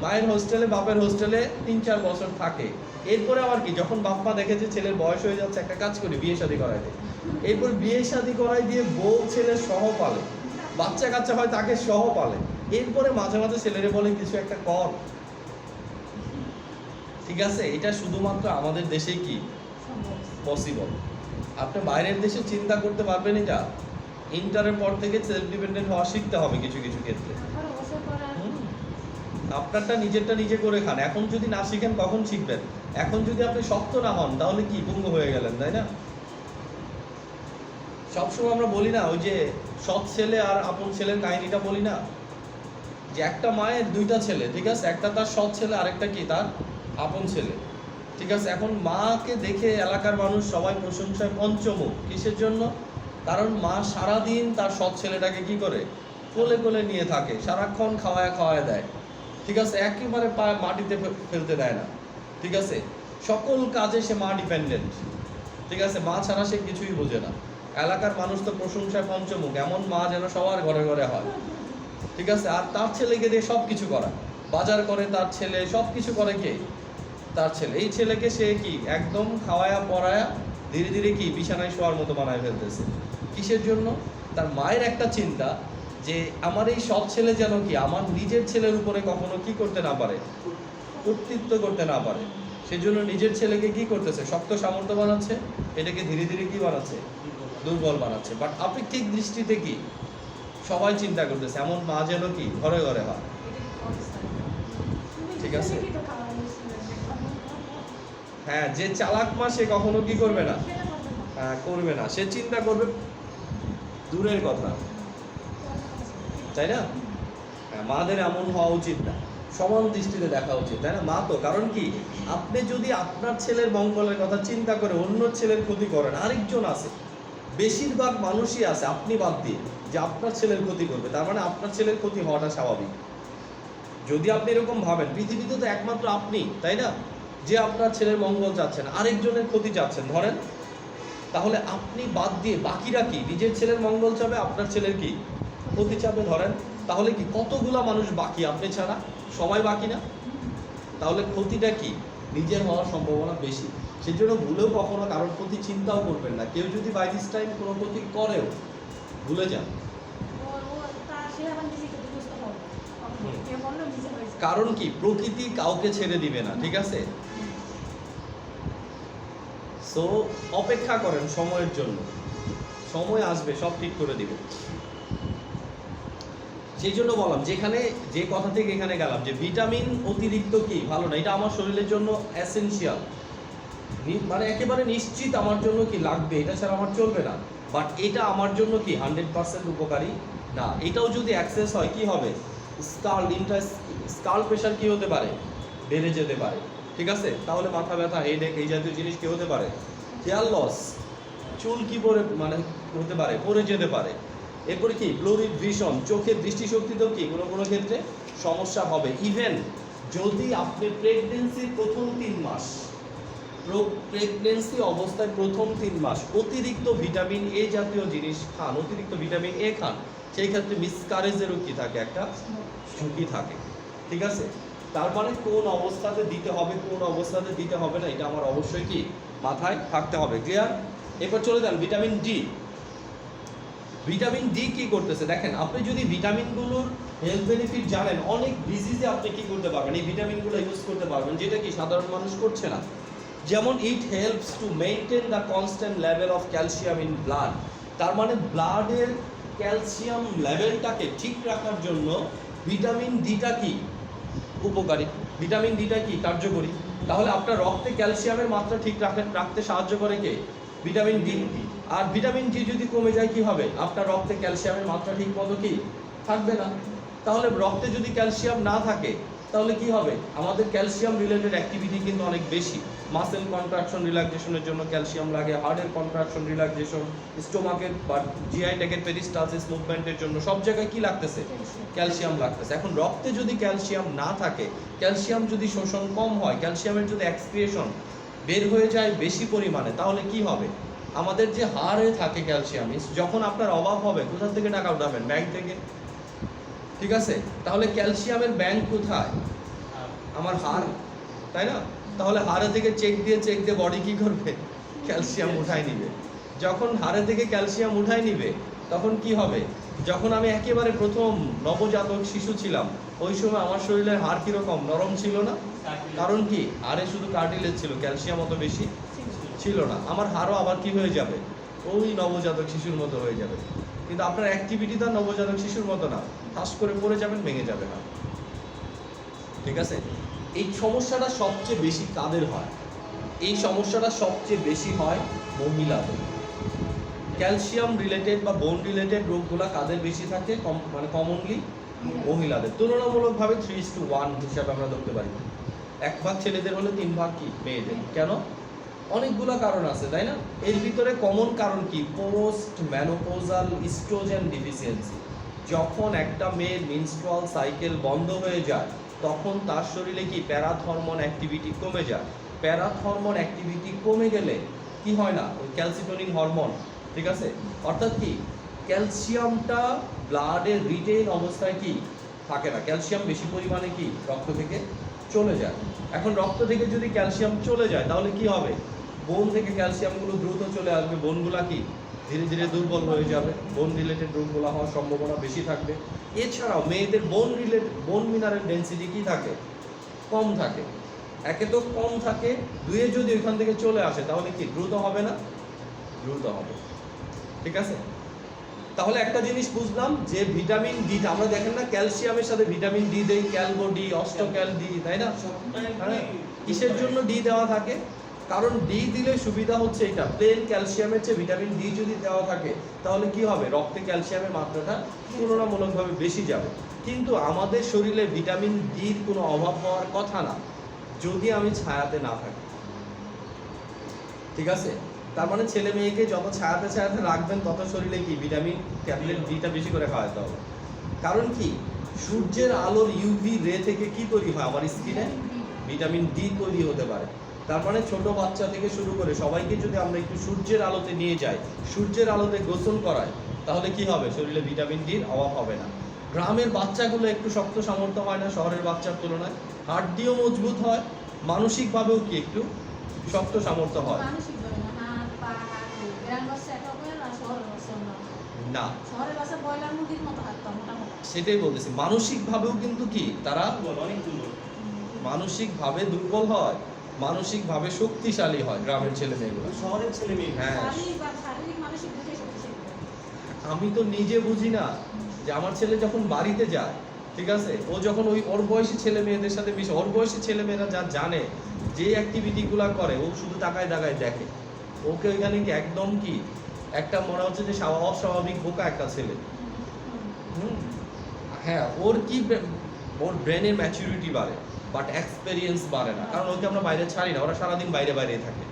মায়ের হোস্টেলে বাপের হোস্টেলে 3-4 বছর থাকে, এরপরে আবার কি যখন বাপ মা দেখে যে ছেলের বয়স হয়ে যাচ্ছে, একটা কাজ করি বিয়ে শাদী করাই দেয়, এরপর বিয়ে শাদী করাই দিয়ে বউ ছেলে সহ পালে, বাচ্চা কাচ্চা হয় তাকে সহ পালে, এরপরে মাঝে মাঝে ছেলেরে বলে কিছু একটা কর, ঠিক আছে? এটা শুধুমাত্র আমাদের দেশে কি সম্ভব। পসিবল। আপনি বাইরের দেশে চিন্তা করতে পারবেন এটা? ইন্টারের পর থেকে সেলফ ডিপেন্ডেন্ট হওয়া শিখতে হবে কিছু কিছু ক্ষেত্রে। 18 বছর পর আর আপনারটা নিজেরটা নিজে করে খান। এখন যদি না শিখেন কখন শিখবেন? এখন যদি আপনি শক্ত না হন তাহলে কি পঙ্গু হয়ে গেলেন, তাই না? সবসময় আমরা বলি না ওই যে সৎ ছেলে আর আপন ছেলের কাহিনীটা বলি না, যে একটা মায়ের 2টা ছেলে, ঠিক আছে, একটা তার সৎ ছেলে আরেকটা কি তার আপন ছেলে, ঠিক আছে। এখন মাকে দেখে এলাকার মানুষ সবাই প্রশংসায় পঞ্চমুখ, কিসের জন্য? কারণ মা সারাদিন তার সৎ ছেলেটাকে কি করে কোলে কোলে নিয়ে থাকে, সারাক্ষণ খাওয়ায় খাওয়ায় দেয়, ঠিক আছে, একেবারে মাটিতে ফেলতে দেয় না, ঠিক আছে, সকল কাজে সে মা ডিপেন্ডেন্ট, ঠিক আছে, মা ছাড়া সে কিছুই বোঝে না। এলাকার মানুষ তো প্রশংসায় পঞ্চমুখ, এমন মা যেন সবার ঘরে ঘরে হয়, ঠিক আছে। আর তার ছেলেকে দিয়ে সব কিছু করা, বাজার করে তার ছেলে, সব কিছু করে কে? তার ছেলে। এই ছেলেকে সে কি একদম খাওয়ায়া পড়ায়া ধীরে ধীরে কি বিছানায় শোয়ার মতো বানায় ফেলতেছে। কিসের জন্য? তার মায়ের একটা চিন্তা যে আমার এই সৎ ছেলে যেন কি আমার নিজের ছেলের উপরে কখনো কি করতে না পারে, কর্তৃত্ব করতে না পারে। সেজন্য নিজের ছেলেকে কি করতেছে, শক্ত সামর্থ্য বানাচ্ছে, এটাকে ধীরে ধীরে কি বানাচ্ছে, দুর্বল বানাচ্ছে। বাট আপেক্ষিক দৃষ্টিতে কি সবাই চিন্তা করতেছে এমন মা যেন কি ঘরে ঘরে হয়, ঠিক আছে। হ্যাঁ, যে চালাক মা সে কখনো কি করবে না, হ্যাঁ করবে না, সে চিন্তা করবে দূরের কথা, তাই না? হ্যাঁ, মাদের এমন হওয়া উচিত না, সমান দৃষ্টিতে দেখা উচিত, তাই না? মা তো, কারণ কি আপনি যদি আপনার ছেলের মঙ্গলের কথা চিন্তা করে অন্য ছেলের ক্ষতি করেন, আরেকজন আছে, বেশিরভাগ মানুষই আছে আপনি বাদ দিয়ে, যে আপনার ছেলের ক্ষতি করবে, তার মানে আপনার ছেলের ক্ষতি হওয়াটা স্বাভাবিক। যদি আপনি এরকম ভাবেন, পৃথিবীতে তো একমাত্র আপনি, তাই না, যে আপনার ছেলের মঙ্গল চাচ্ছেন, আরেকজনের ক্ষতি চাচ্ছেন, ধরেন, তাহলে আপনি বাদ দিয়ে বাকিরা কি নিজের ছেলের মঙ্গল চাবে, আপনার ছেলের কি ক্ষতি চাবে, ধরেন, তাহলে কি কতগুলা মানুষ বাকি আপনি ছাড়া? সবাই বাকি না? তাহলে ক্ষতিটা কি নিজের হওয়ার সম্ভাবনা বেশি। সেজন্য ভুলেও কখনো কারোর প্রতি চিন্তাও করবেন না। কেউ যদি বাই দিস টাইম কোনো ক্ষতি করেও ভুলে যান, কারণ কি প্রকৃতি কাউকে ছেড়ে দিবে না, ঠিক আছে। সো অপেক্ষা করেন সময়ের জন্য, সময় আসবে সব ঠিক করে দিবে। সেই জন্য বললাম, যেখানে যে কথা থেকে এখানে গেলাম যে ভিটামিন অতিরিক্ত কি ভালো না, এটা আমার শরীরের জন্য এসেনশিয়াল, মানে একেবারে নিশ্চিত আমার জন্য কি লাগবে, এটা ছাড়া আমার চলবে না। বাট এটা আমার জন্য কি 100% উপকারী না। এটাও যদি অ্যাক্সেস হয় কি হবে, স্কাল প্রেশার কি হতে পারে, বেড়ে যেতে পারে, ঠিক আছে। তাহলে মাথা ব্যথা, হেডেক, এই জাতীয় জিনিস কি হতে পারে, হেয়ার লস, চুল কি পরে মানে হতে পারে, পরে যেতে পারে। এরপরে কি ব্লুরিড ভিশন, চোখের দৃষ্টিশক্তিতেও কি কোনো কোনো ক্ষেত্রে সমস্যা হবে। ইভেন যদি আপনি প্রেগনেন্সির প্রথম 3 মাস, প্রেগনেন্সি অবস্থায় প্রথম 3 মাস অতিরিক্ত ভিটামিন এ জাতীয় জিনিস খান, অতিরিক্ত ভিটামিন এ খান, সেই ক্ষেত্রে মিসক্যারেজেরও কি থাকে, একটা ঝুঁকি থাকে, ঠিক আছে। তার মানে কোন অবস্থাতে দিতে হবে কোন অবস্থাতে দিতে হবে না এটা আমার অবশ্যই কি মাথায় থাকতে হবে। ক্লিয়ার? এরপর চলে যান ভিটামিন ডি। ভিটামিন ডি কি করতেছে দেখেন, আপনি যদি ভিটামিনগুলোর হেলথ বেনিফিট জানেন, অনেক ডিজিজে আপনি কি করতে পারবেন, এই ভিটামিনগুলো ইউজ করতে পারবেন, যেটা কি সাধারণ মানুষ করছে না। যেমন it helps to maintain the constant level of calcium in blood. তার মানে ব্লাডের ক্যালসিয়াম লেভেলটাকে ঠিক রাখার জন্য ভিটামিন ডিটা কি উপকারী, ভিটামিন ডিটা কি কার্যকরী। তাহলে আপনার রক্তে ক্যালসিয়ামের মাত্রা ঠিক রাখতে সাহায্য করে কে? Vitamin D. আর ভিটামিন ডি যদি কমে যায় কি হবে? আপনার রক্তে ক্যালসিয়ামের মাত্রা ঠিক মতো কি থাকবে না। তাহলে রক্তে যদি ক্যালসিয়াম না থাকে তাহলে কি হবে? আমাদের ক্যালসিয়াম রিলেটেড অ্যাক্টিভিটি কিন্তু অনেক বেশি। মাসেল কন্ট্রাকশন রিল্যাক্সেশনের জন্য ক্যালসিয়াম লাগে, হার্টের কন্ট্রাকশন রিল্যাক্সেশন, স্টোমাকের বা জিআই ট্র্যাকের পেরিস্টালসিস মুভমেন্টের জন্য সব জায়গায় কি লাগতেছে? ক্যালসিয়াম লাগতেছে। এখন রক্তে যদি ক্যালসিয়াম না থাকে, ক্যালসিয়াম যদি শোষণ কম হয়, ক্যালসিয়ামের যদি এক্সক্রিয়েশন বের হয়ে যায় বেশি পরিমাণে, তাহলে কি হবে? আমাদের যে হাড়ে থাকে ক্যালসিয়াম, যখন আপনার অভাব হবে কোথা থেকে টাকা উঠাবেন? ব্যাংক থেকে। ঠিক আছে? তাহলে ক্যালসিয়ামের ব্যাংক কোথায়? আমার হাড়, তাই না? তাহলে হাড়ে থেকে চেক দিয়ে বডি কি করবে? ক্যালসিয়াম উঠায় নিবে। যখন হাড়ে থেকে ক্যালসিয়াম উঠায় নিবে তখন কি হবে? যখন আমি একেবারে প্রথম নবজাতক শিশু ছিলাম ওই সময় আমার শরীরের হাড় কিরকম নরম ছিল না? কারণ কি? হাড়ে শুধু কার্টিলেজ ছিল, ক্যালসিয়াম অত বেশি ছিল না। আমার হাড়ও আবার কি হয়ে যাবে? ওই নবজাতক শিশুর মতো হয়ে যাবে। কিন্তু আপনার অ্যাক্টিভিটি তো নবজাতক শিশুর মতো না, ঠাস করে পড়ে যাবেন, ভেঙে যাবে না। ঠিক আছে? এই সমস্যাটা সবচেয়ে বেশি কাদের হয়? এই সমস্যাটা সবচেয়ে বেশি হয় মহিলাদের। ক্যালসিয়াম রিলেটেড বা বোন রিলেটেড রোগগুলো কাদের বেশি থাকে? মানে কমনলি মহিলাদের। তুলনামূলকভাবে 3:1 হিসাবে আমরা ধরতে পারি। 1 ভাগ ছেলেদের হলে 3 ভাগ কি মেয়েদের। কেন? অনেকগুলো কারণ আছে, তাই না? এর ভিতরে কমন কারণ কি? Post menopausal oestrogen deficiency. যখন একটা মেয়ের মেনস্ট্রুয়াল সাইকেল বন্ধ হয়ে যায় তখন তার শরীরে কি প্যারাথরমোন অ্যাক্টিভিটি কমে যায়। প্যারাথরমোন অ্যাক্টিভিটি কমে গেলে কি হয় না? ওই ক্যালসিটোনিন হরমোন, ঠিক আছে? অর্থাৎ কি ক্যালসিয়ামটা ব্লাডের রিটেইন অবস্থায় কি থাকে না, ক্যালসিয়াম বেশি পরিমাণে কি রক্ত থেকে চলে যায়। এখন রক্ত থেকে যদি ক্যালসিয়াম চলে যায় তাহলে কি হবে? বোন থেকে ক্যালসিয়ামগুলো দ্রুত চলে আসবে, বোনগুলা কি ধীরে ধীরে দুর্বল হয়ে যাবে, বোন রিলেটেড রোগগুলো হওয়ার সম্ভাবনা বেশি থাকবে। এছাড়াও মেয়েদের বোন মিনারেল ডেন্সিটি কি থাকে? কম থাকে। একে তো কম থাকে, দুয়ে যদি ওইখান থেকে চলে আসে তাহলে কি দ্রুত হবে না? দ্রুত হবে। ঠিক আছে? তাহলে একটা জিনিস বুঝলাম যে ভিটামিন ডি, আমরা দেখেন না ক্যালসিয়ামের সাথে ভিটামিন ডি দেই, ক্যালবো ডি, অস্টোক্যাল ডি, তাই না? কিসের জন্য ডি দেওয়া থাকে? কারণ ডি দিলে সুবিধা হচ্ছে এটা, প্লেন ক্যালসিয়ামের চেয়ে ভিটামিন ডি যদি দেওয়া থাকে তাহলে কি হবে? রক্তে ক্যালসিয়ামের মাত্রাটা তুলনামূলকভাবে বেশি যাবে। কিন্তু আমাদের শরীরে ভিটামিন ডির কোনো অভাব হওয়ার কথা না যদি আমি ছায়াতে না থাকি। ঠিক আছে? তার মানে ছেলে মেয়েকে যত ছায়াতে রাখবেন তত শরীরে কি ভিটামিন ট্যাবলেট ডিটা বেশি করে খাওয়াতে হবে। কারণ কি? সূর্যের আলোর ইউভি রে থেকে কি তৈরি হয় আমার স্কিনে? ভিটামিন ডি তৈরি হতে পারে। তার মানে ছোট বাচ্চা থেকে শুরু করে সবাইকে যদি আমরা একটু সূর্যের আলোতে নিয়ে যাই, সূর্যের আলোতে গোসল করাই, তাহলে কি হবে? শরীরে ভিটামিন ডির অভাব হবে না। গ্রামের বাচ্চাগুলো একটু শক্ত সামর্থ্য হয় না শহরের বাচ্চার তুলনায়? হাড়টিও মজবুত হয়, মানসিকভাবেও কি একটু শক্ত সামর্থ্য হয় না। সেটাই বলতেছি, মানসিকভাবেও কিন্তু কি তারা অনেক দুর্বল, মানসিকভাবে দুর্বল হয়, মানসিকভাবে শক্তিশালী হয় গ্রামের ছেলে মেয়েগুলো। শহরের ছেলে মেয়ে। হ্যাঁ, আমি তো নিজে বুঝি না যে আমার ছেলে যখন বাড়িতে যায়, ঠিক আছে, ও যখন ওর বয়সী ছেলে মেয়েদের সাথে মিশে, ওর বয়সী ছেলে মেয়েরা যা জানে, যে অ্যাক্টিভিটিগুলো করে, ও শুধু তাকায় দেখে। ওকে ওইখানে কি একদম কি একটা মনে হচ্ছে যে অস্বাভাবিক বোকা একটা ছেলে। হ্যাঁ, ওর ব্রেনের ম্যাচুরিটি বাড়ে, বাট এক্সপেরিয়েন্স বাড়ে না, কারণ ওকে আমরা বাইরে ছাড়ি না, ওরা সারাদিন বাইরেই থাকে।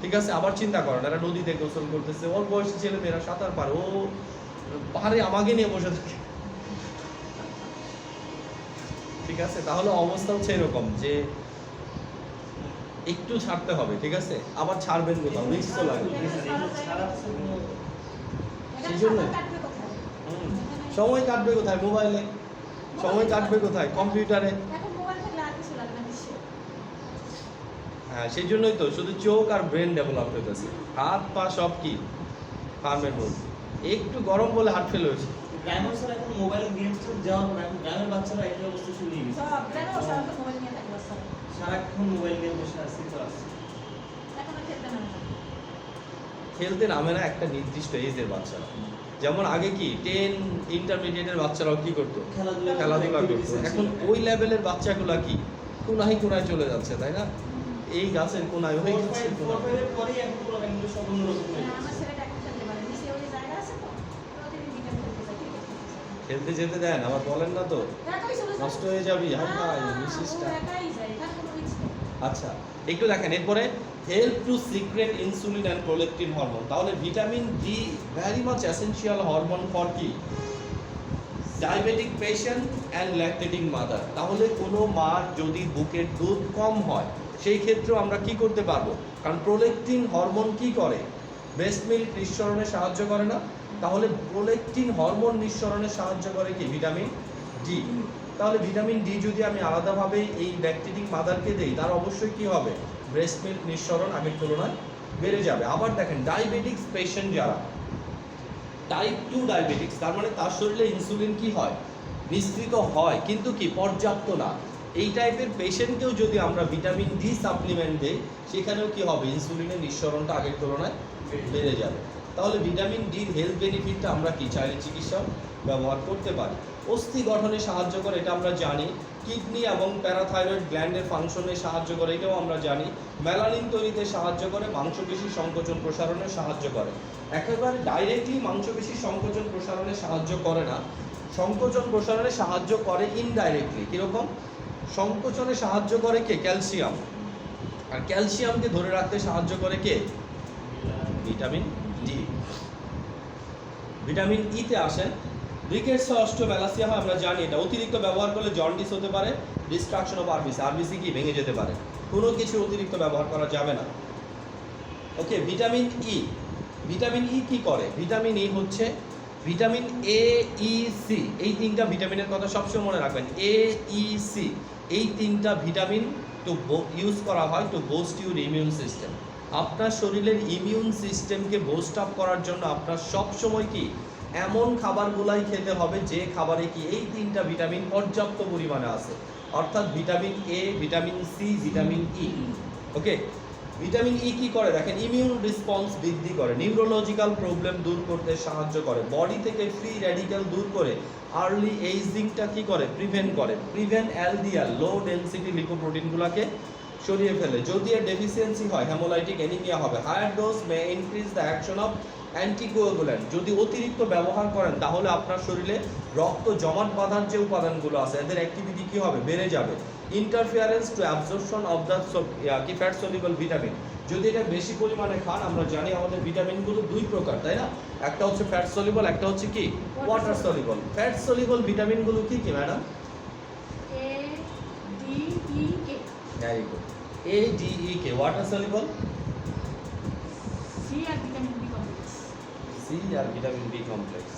ঠিক আছে? আবার চিন্তা করেন, এরা নদীতে গোসল করতেছে, ওর বয়সী ছেলে মেয়েরা সাঁতার পারে, ও পাহাড়ে আমাকে নিয়ে বসে থাকে। ঠিক আছে? তাহলে অবস্থা হচ্ছে এরকম যে একটু ছাড়তে হবে। ঠিক আছে? আবার ছাড়বেন কোথাও, রিস্ক তো লাগবে। সেই জন্য সময় কাটবে কোথায়? মোবাইলে। সময় কাটবে কোথায়? কম্পিউটারে। হ্যাঁ, সেই জন্যই তো শুধু চোখ আর ব্রেন ডেভেলপ হইতেছে, হাত পা সব কি ফার্মের মধ্যে। একটু গরম বলে হার্ট ফেল হয়েছে। গ্রামের স্যার এখন মোবাইল গেমস যাওয়ার পর এখন গ্রামের বাচ্চারা এই অবস্থা শুরু হয়ে গেছে। সব কেন সারাক্ষণ মোবাইল নিয়ে থাকবে স্যার? সারাক্ষণ মোবাইল গেম বসে আছে তো আছে। এখন আর খেলতে নামে না। খেলতে নামে না একটা নির্দিষ্ট এজের বাচ্চারা। যেমন আগে কি 10 ইন্টারমিডিয়েটের বাচ্চারাও কি করতো, খেলাধুলা করতো। এখন ওই লেভেলের বাচ্চাগুলা কি কোনায় কোনায় চলে যাচ্ছে, তাই না? এই গাছের কোনায় ওই গাছের কোনায়। পরেই এখন পুরো ব্যাংকগুলো সব অন্যরকম হয়ে না, গেছে। আমার ছেলেটা এখন খেলতে পারে। নিচে ওই যে জায়গা আছে তো, প্রতিদিন বিকেলে খেলতে যায়, ক্রিকেট খেলতে যায়। খেলতে যেতে দেন, আবার বলেন না তো একাই চলে যায়। নষ্ট হয়ে যাবি। হাই হাই ও মিসিসটা। একাই যায়, তার কোনো রিস্ক নেই। আচ্ছা, একটু দেখেন এরপরে help to secrete insulin and prolactin hormone. তাহলে vitamin D very much essential hormone for কি diabetic patient and lactating mother. তাহলে কোনো মার যদি বুকের দুধ কম হয় সেই ক্ষেত্রেও আমরা কি করতে পারবো, কারণ প্রোলেকটিন হরমোন কি করে, ব্রেস্ট মিল্ক নিঃসরণে সাহায্য করে না? তাহলে প্রোলেকটিন হরমোন নিঃসরণে সাহায্য করে কি ভিটামিন ডি। তাহলে ভিটামিন ডি যদি আমি আলাদাভাবে এই ল্যাকটেটিং মাদারকে দেই, তার অবশ্যই কি হবে, ব্রেস্ট মিল্ক নিঃসরণ আগের তুলনায় বেড়ে যাবে। আবার দেখেন ডায়াবেটিক্স পেশেন্ট যারা টাইপ 2 ডায়াবেটিক্স, তার মানে তার শরীরে ইনসুলিন কি হয়, নিঃসৃত হয় কিন্তু কি পর্যাপ্ত না। এই টাইপের পেশেন্টকেও যদি আমরা ভিটামিন ডি সাপ্লিমেন্ট দিই, সেখানেও কি হবে, ইনসুলিনের নিঃসরণটা আগের তুলনায় বেড়ে যাবে। তাহলে ভিটামিন ডির হেলথ বেনিফিটটা আমরা কি চাইলে চিকিৎসা ব্যবহার করতে পারি। অস্থি গঠনে সাহায্য করে, এটা আমরা জানি। কিডনি এবং প্যারাথাইরয়েড গ্ল্যান্ডের ফাংশনে সাহায্য করে, এটাও আমরা জানি। মেলানিন তৈরিতে সাহায্য করে, মাংসপেশি সংকোচন প্রসারণে সাহায্য করে। একেবারে ডাইরেক্টলি মাংসপেশি সংকোচন প্রসারণে সাহায্য করে না, সংকোচন প্রসারণে সাহায্য করে ইনডাইরেক্টলি। কীরকম? সংকোচনে সাহায্য করে কে, ক্যালসিয়াম। আর ক্যালসিয়ামকে ধরে রাখতে সাহায্য করে কে, ভিটামিন ডি। ভিটামিন ইতে আসেন, রিকেটস অস্টিওম্যালাসিয়া হয়, আমরা জানি এটা অতিরিক্ত ব্যবহার করলে জন্ডিস হতে পারে, ডিস্ট্রাকশন অফ আরবিসি, আরবিসি কি ভেঙে যেতে পারে। কোনো কিছু অতিরিক্ত ব্যবহার করা যাবে না। ওকে, ভিটামিন ই। ভিটামিন ই কি করে? ভিটামিন ই হচ্ছে ভিটামিন এ, ই, সি, এই তিনটা ভিটামিনের কথা সবসময় মনে রাখবেন। এ, ই, সি, এই তিনটা ভিটামিন টু ইউজ করা হয় two boost your immune system. আপনার শরীরের ইমিউন সিস্টেমকে বুস্ট আপ করার জন্য আপনার সবসময় কি এমন খাবারগুলাই খেতে হবে যে খাবারে কি এই তিনটা ভিটামিন পর্যাপ্ত পরিমাণে আছে, অর্থাৎ vitamin A, vitamin C, vitamin E. Okay, vitamin E কি করে দেখেন, ইমিউন রেসপন্স বৃদ্ধি করে, নিউরোলজিক্যাল প্রবলেম দূর করতে সাহায্য করে, বডি থেকে ফ্রি র্যাডিক্যাল দূর করে, আর্লি এইজিংটা কি করে, প্রিভেন্ট করে, প্রিভেন্ট এলডিএল লো ডেনসিটি লিপোপ্রোটিনগুলোকে সরিয়ে ফেলে। যদি এর ডেফিসিয়েন্সি হয় হেমোলাইটিক অ্যানিমিয়া হবে। Higher dose may increase the action of anticoagulant. যদি অতিরিক্ত ব্যবহার করেন তাহলে আপনার শরীরে রক্ত জমাট বাঁধার যে উপাদানগুলো আছে এদের অ্যাক্টিভিটি কী হবে, বেড়ে যাবে। Interference to absorption of the কি ফ্যাট সলিবল ভিটামিন। যদি এটা বেশি পরিমাণে খান, আমরা জানি আমাদের ভিটামিনগুলো দুই প্রকার, তাই না? একটা হচ্ছে ফ্যাট সলিবল, একটা হচ্ছে কি ওয়াটার সলিবল। ফ্যাট সলিবল ভিটামিনগুলো কি কি madam? A, D, E, K. Very good. A, D, E, K. Water soluble C আর ভিটামিন বি কমপ্লেক্স। সি আর ভিটামিন বি কমপ্লেক্স।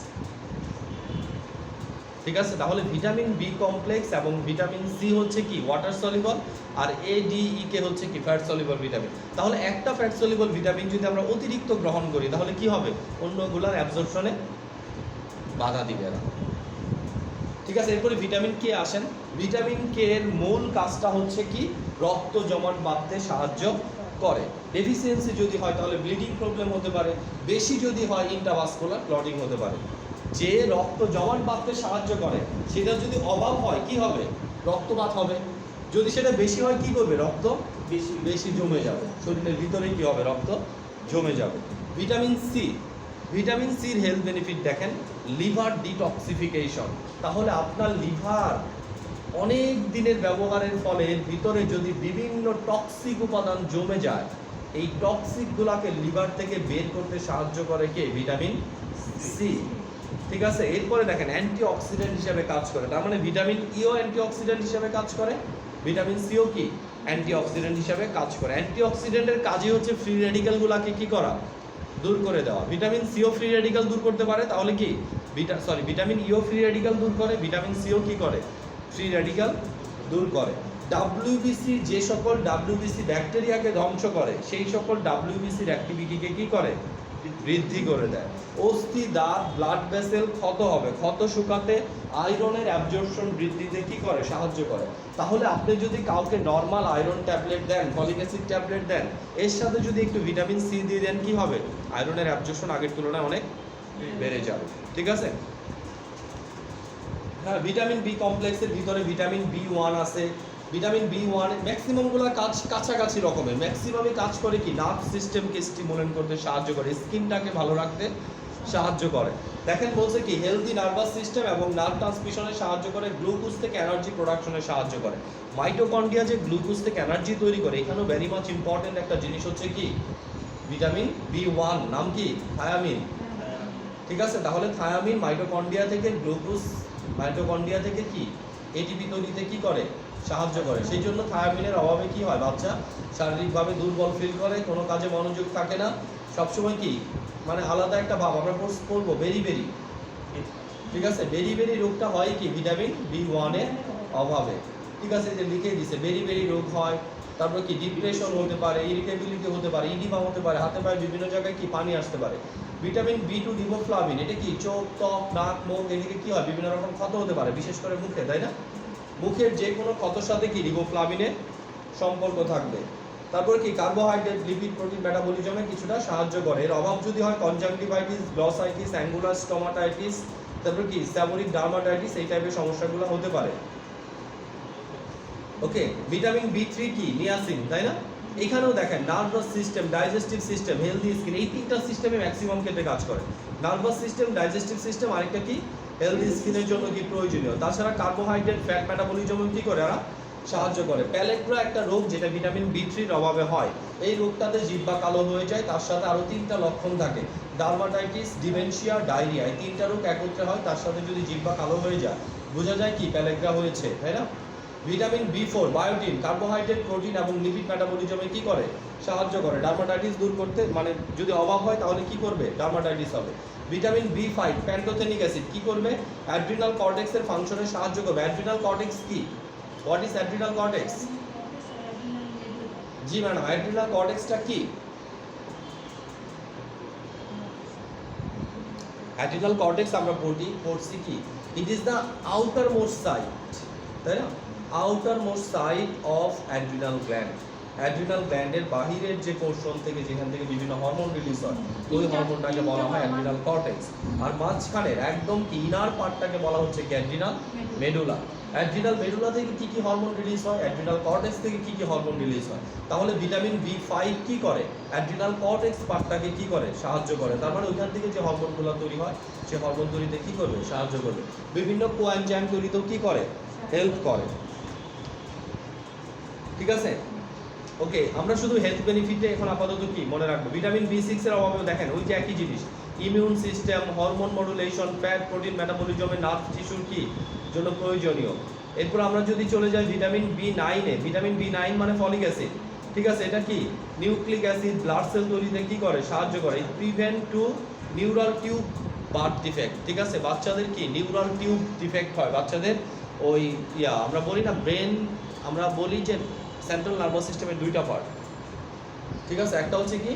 ঠিক আছে, তাহলে ভিটামিন বি কমপ্লেক্স এবং ভিটামিন সি হচ্ছে কি ওয়াটার সলিবল, আর এ, ডি, ই, কে হচ্ছে কি ফ্যাট সলিবল ভিটামিন। তাহলে একটা ফ্যাট সলিবল ভিটামিন যদি আমরা অতিরিক্ত গ্রহণ করি তাহলে কি হবে, অন্যগুলোর অ্যাবজর্পশনে বাধা দিবে না। ঠিক আছে, এরপরে ভিটামিন কে আসেন। ভিটামিন কে এর মূল কাজটা হচ্ছে কি, রক্ত জমাট বাঁধতে সাহায্য করে। ডেফিসিয়েন্সি যদি হয় তাহলে ব্লিডিং প্রবলেম হতে পারে, বেশি যদি হয় ইন্ট্রাভাস্কুলার ক্লটিং হতে পারে। যে রক্ত জমাট বাঁধতে সাহায্য করে সেটা যদি অভাব হয় কি হবে, রক্তপাত হবে। যদি সেটা বেশি হয় কি করবে, রক্ত বেশি জমে যাবে, শরীরের ভিতরে কি হবে, রক্ত জমে যাবে। Vitamin C. ভিটামিন সির হেলথ বেনিফিট দেখেন, লিভার ডিটক্সিফিকেশন। তাহলে আপনার লিভার অনেক দিনের ব্যবহারের ফলে এর ভিতরে যদি বিভিন্ন টক্সিক উপাদান জমে যায়, এই টক্সিকগুলোকে লিভার থেকে বের করতে সাহায্য করে কে, ভিটামিন সি। ঠিক আছে, এরপরে দেখেন অ্যান্টিঅক্সিডেন্ট হিসেবে কাজ করে, তার মানে ভিটামিন ইও অ্যান্টিঅক্সিডেন্ট হিসেবে কাজ করে, ভিটামিন সিও কি অ্যান্টিঅক্সিডেন্ট হিসেবে কাজ করে। অ্যান্টিঅক্সিডেন্টের কাজই হচ্ছে ফ্রি রেডিক্যালগুলোকে কি করা, দূর করে দেওয়া। ভিটামিন সিও ফ্রি রেডিক্যাল দূর করতে পারে, তাহলে কি ভিটামিন ইও ফ্রি রেডিক্যাল দূর করে, ভিটামিন সিও কি করে, ফ্রি রেডিক্যাল দূর করে। ডাব্লিউবিসি যে সকল ডাব্লিউবিসি ব্যাকটেরিয়াকে ধ্বংস করে সেই সকল ডাব্লিউবিসির অ্যাক্টিভিটিকে কি করে? বৃদ্ধি করে দেয়। অস্থি, দাঁত, ব্লাড ভেসেল ক্ষত হবে, ক্ষত শুকাতে আয়রনের অ্যাবজর্পশন বৃদ্ধিতে কি করে? সাহায্য করে। তাহলে আপনি যদি কাউকে নর্মাল আয়রন ট্যাবলেট দেন, ফলিক অ্যাসিড ট্যাবলেট দেন, এর সাথে যদি একটু ভিটামিন সি দিয়ে দেন, কি হবে? আয়রনের অ্যাবজর্পশন আগের তুলনায় অনেক বেড়ে যাবে। ঠিক আছে? হ্যাঁ, ভিটামিন বি কমপ্লেক্সের ভিতরে ভিটামিন বি1 আছে। ভিটামিন বি1 ম্যাক্সিমামগুলো কাজ কাছাকাছি রকমের, ম্যাক্সিমামই কাজ করে কি? নার্ভ সিস্টেমকে স্টিমুলেট করতে সাহায্য করে, স্কিনটাকে ভালো রাখতে সাহায্য করে। দেখেন বলছে কি হেলদি নার্ভাস সিস্টেম এবং নার্ভ ট্রান্সমিশনে সাহায্য করে, গ্লুকোজ থেকে এনার্জি প্রোডাকশনে সাহায্য করে। মাইটোকন্ড্রিয়া যে গ্লুকোজ থেকে এনার্জি তৈরি করে, এখানেও ভেরি মাচ ইম্পর্টেন্ট একটা জিনিস হচ্ছে কি? ভিটামিন বি1, নাম কি? থায়ামিন। ঠিক আছে, তাহলে থায়ামিন মাইটোকন্ড্রিয়া থেকে গ্লুকোজ, মাইটোকন্ড্রিয়া থেকে কি এটিপি তৈরিতে কি করে? সাহায্য করে। সেই জন্য থায়ামিনের অভাবে কি হয়? বাচ্চা শারীরিকভাবে দুর্বল ফিল করে, কোনো কাজে মনোযোগ থাকে না, সবসময় কি মানে আলাদা একটা ভাব। আমরা পড়বো বেরি। ঠিক আছে, বেরি রোগটা হয় কি? ভিটামিন বি1 এর অভাবে। ঠিক আছে, যে লিখে দিছে বেরি রোগ হয়। তারপর কি ডিপ্রেশন হতে পারে, ইরিটেবিলিটি হতে পারে, ইডিমা হতে পারে, হাতে পায়ে বিভিন্ন জায়গায় কি পানি আসতে পারে। ভিটামিন বি2 রিবোফ্লাভিন, এটা কি চোখ, ত্বক, নাক, মুখ, এদিকে কি হয়? বিভিন্ন রকম ক্ষত হতে পারে, বিশেষ করে মুখে, তাই না? মুখের যে কোনো ক্ষতর সাথে কি রিবোফ্লাভিনের সম্পর্ক থাকবে। তারপর কি কার্বোহাইড্রেট, লিপিড, প্রোটিন মেটাবলিজমে কিছুটা সাহায্য করে। এর অভাব যদি হয় কনজাংটিভাইটিস, গ্লসাইটিস, অ্যাঙ্গুলার স্টোমাটাইটিস, তারপর কি সেবোরিক ডার্মাটাইটিস, এই টাইপের সমস্যাগুলো হতে পারে। ওকে, ভিটামিন বি3 কি? নিয়াসিন, তাই না? এখানেও দেখেন nervous system, digestive system, healthy skin, এই তিনটা সিস্টেমে ম্যাক্সিমাম ক্ষেত্রে কাজ করে। নার্ভাস সিস্টেম, ডাইজেস্টিভ সিস্টেম, আরেকটা কি? হেলদি স্কিনের জন্য কি প্রয়োজনীয়। তাছাড়া কার্বোহাইড্রেট, ফ্যাট মেটাবলিজমও কি করে? এরা সাহায্য করে। প্যালেট্রা একটা রোগ যেটা ভিটামিন বি3 অভাবে হয়। এই রোগটাতে জিহ্বা কালো হয়ে যায়, তার সাথে আরও 3টা লক্ষণ থাকে, ডার্মাটাইটিস, ডিমেনশিয়া, ডায়রিয়া। এই 3টা রোগ একত্রে হয়, তার সাথে যদি জিহ্বা কালো হয়ে যায় বোঝা যায় কি প্যালেট্রা হয়েছে, তাই না? ভিটামিন বি4, বায়োটিন, কার্বোহাইড্রেট, প্রোটিন এবং লিপিড মেটাবলিজমে কি করে? সাহায্য করে। ডার্মাটাইটিস দূর করতে, মানে যদি অভাব হয় তাহলে কি করবে? ডার্মাটাইটিস হবে। ভিটামিন বি5, প্যান্টোথেনিক অ্যাসিড কি করবে? অ্যাড্রিনাল কর্টেক্সের ফাংশনে সাহায্য করবে। অ্যাড্রিনাল কর্টেক্স কি? What is adrenal cortex? জি ম্যাডাম, অ্যাড্রিনাল কর্টেক্সটা কি? অ্যাড্রিনাল কর্টেক্স আমরা পড়ছি কি? It is the outermost side, তাই না? Outermost side of adrenal gland. Adrenal গ্ল্যান্ডের বাহিরের যে পোর্শন থেকে, যেখান থেকে বিভিন্ন হরমোন রিলিজ হয়, ওই হরমোনটাকে বলা হয় অ্যাড্রিনাল কর্টেক্স। আর মাঝখানের একদম কি ইনার পার্টটাকে বলা হচ্ছে কি? Adrenal medulla. অ্যাড্রিনাল মেডুলা থেকে কি কি হরমোন রিলিজ হয়? অ্যাড্রিনাল কর্টেক্স থেকে কি কি হরমোন রিলিজ হয়? তাহলে ভিটামিন বি5 কি করে? অ্যাড্রিনাল কর্টেক্স পার্টটাকে কি করে? সাহায্য করে। তার মানে ওইখান থেকে যে হরমোনগুলো তৈরি হয়, সে হরমোন তৈরিতে কি করবে? সাহায্য করবে। বিভিন্ন কোএনজাইম তৈরিতেও কি করে? হেল্প করে। ঠিক আছে, ওকে, আমরা শুধু হেলথ বেনিফিটে এখন আপাতত কি মনে রাখবো? ভিটামিন বি6 এর অভাবে দেখেন ওই যে একই জিনিস, immune system, hormone modulation, fat, protein মেটাবলিজমে, নার্ভ টিস্যুর কি জন্য প্রয়োজনীয়। এরপর আমরা যদি চলে যাই ভিটামিন বি9 এ, ভিটামিন বি9 মানে ফলিক অ্যাসিড। ঠিক আছে, এটা কি? নিউক্লিক অ্যাসিড, ব্লাড সেল তৈরিতে কি করে? সাহায্য করে। Prevent to neural tube birth defect. ঠিক আছে, বাচ্চাদের কি নিউরাল টিউব ডিফেক্ট হয়, বাচ্চাদের ওই আমরা বলি না ব্রেন, আমরা বলি যে সেন্ট্রাল নার্ভাস সিস্টেমের 2টা পার্ট। ঠিক আছে, একটা হচ্ছে কি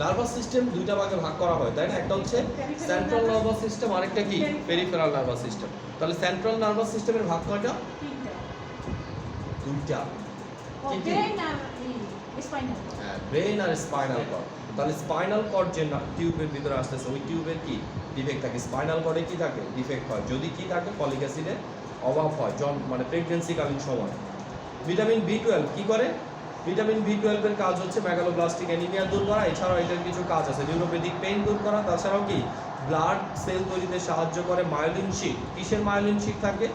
নার্ভাস সিস্টেম 2টা ভাগে ভাগ করা হয়, তাই না? একটা হচ্ছে সেন্ট্রাল নার্ভাস সিস্টেম, আরেকটা কি পেরিফেরাল নার্ভাস সিস্টেম। তাহলে সেন্ট্রাল নার্ভাস সিস্টেমের ভাগ কয়টা? 2টা। কি কি? ব্রেন আর স্পাইনাল কর্ড। তাহলে স্পাইনাল কর্ড যে টিউবের ভিতরে আসতেছে, ওই টিউবের কি ডিফেক্ট থাকে? স্পাইনাল কর্ডে কি থাকে? ডিফেক্ট হয়। যদি কি থাকে? ফলিক অ্যাসিডের অভাব হয়, মানে প্রেগন্যান্সিকালীন সময়। ভিটামিন বি12 কি করে? ভিটামিন বি12 এর কাজ হচ্ছে মেগালোব্লাস্টিক অ্যানিমিয়া দূর করা। এছাড়াও এটার কিছু কাজ আছে, নিউরোপ্যাথিক পেইন দূর করা। তাছাড়াও কি ব্লাড সেল তৈরিতে সাহায্য করে। মায়োলিন শিট, কিসের মায়োলিন শিট থাকে?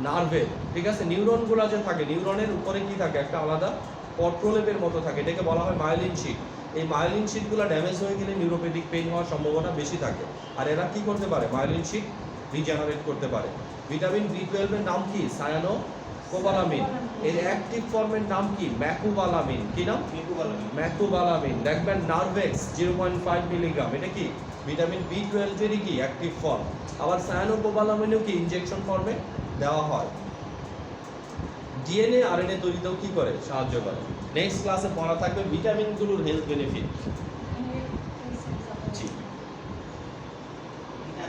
নার্ভের। ঠিক আছে, নিউরনগুলো যে থাকে, নিউরনের উপরে কি থাকে? একটা আলাদা পট্রোলেপের মতো থাকে, এটাকে বলা হয় মায়োলিন শিট। এই মায়োলিন শিটগুলো ড্যামেজ হয়ে গেলে নিউরোপ্যাথিক পেইন হওয়ার সম্ভাবনা বেশি থাকে। আর এরা কি করতে পারে? মায়োলিন শিট রিজেনারেট করতে পারে। ভিটামিন বি12 এর নাম কি? সায়ানোকোবালামিন। এর অ্যাক্টিভ ফর্মের নাম কি? ম্যাকোবালামিন। কি নাম? ম্যাকোবালামিন। দেখবেন নার্ভেক্স 0.5 মিলিগ্রাম, এটা কি ভিটামিন বি12 এরই কি অ্যাক্টিভ ফর্ম। আবার সায়ানোকোবালামিনও কি ইনজেকশন ফর্মে দেওয়া হয়। ডিএনএ আরএনএ তৈরিতেও কি করে? সাহায্য করে। নেক্সট ক্লাসে পড়া থাকবে ভিটামিনগুলোর হেলথ বেনিফিট।